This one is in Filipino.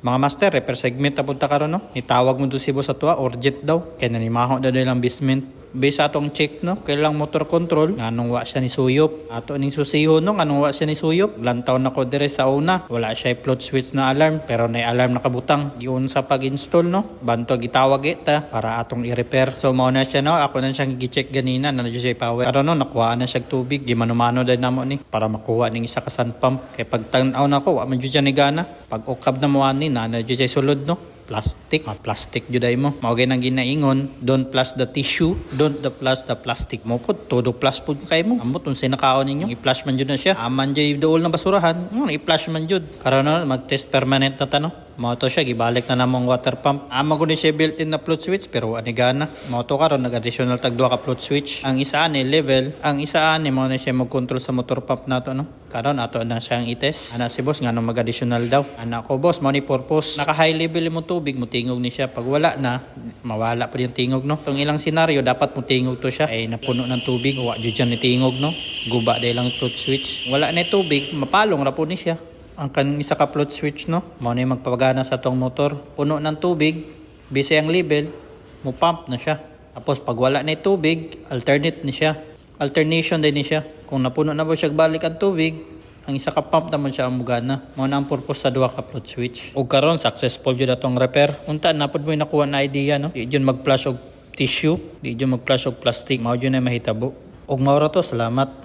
Mga master, repair segment na punta karon no. Itawag mo do si boss ato, urgent daw. Kaya nanimaho daw nilang basement. Base atong check no, kailang motor control, nganong wa siya ni suyop. Ato ning susiho no, nganong wa siya ni suyop. Lantaw na ko dire sa una. Wala siya float switch na alarm, pero may alarm nakabutang. Giun sa pag-install no, banto gitawag ita para atong i-repair. So mao na siya no, ako na siyang gi-check ganina na siya power. Pero no, nakuha na siya tubig, di manumano dahil namo ni para makuha ning isa ka sun pump. Kay pag tanaw na ko, wa man jud siya ni gana. Pag ukab na mo ani na jud siya sulod no. Plastic juday mo mao gay nang ginaingon, don't plus the tissue, don't the plus the plastic mo pud todo plus pud kay mo amot unsay nakaon ninyo i-flush man jud na siya aman jay dool na basurahan i-flush man jud karon na mag-test permanent na tano mao to siya gibalik na namong water pump ama gud siya built-in na float switch pero ani gana mao to karon nag-additional tag duha ka float switch ang isa ani level ang isa ani mao na siya mag-control sa motor pump nato no karon ato na siyang i-test ana si boss ngano mag-additional daw ana ko boss mao ni purpose naka high level mo tubig mo tingog ni siya pag wala na mawala pa yung tingog no tong ilang senaryo dapat mo tingog to siya ay napuno ng tubig wa jud siya ni tingog no guba day lang float switch wala na tubig mapalong ra po ni siya ang kanang isa ka float switch no mao na magpapagana sa tong motor puno ng tubig base ang level mo pump na siya tapos pag wala na tubig alternate ni siya alternation din ni siya kung napuno na ba siya balik ang tubig ang isa ka pump naman siya ang mugana mao na ang purpose sa duha ka float switch ug karon successful jud atong repair unta napud mo nakuha na idea no di jud mag-flush og tissue di jud mag-flush og plastic mao jud na mahitabo ug mao ra to salamat.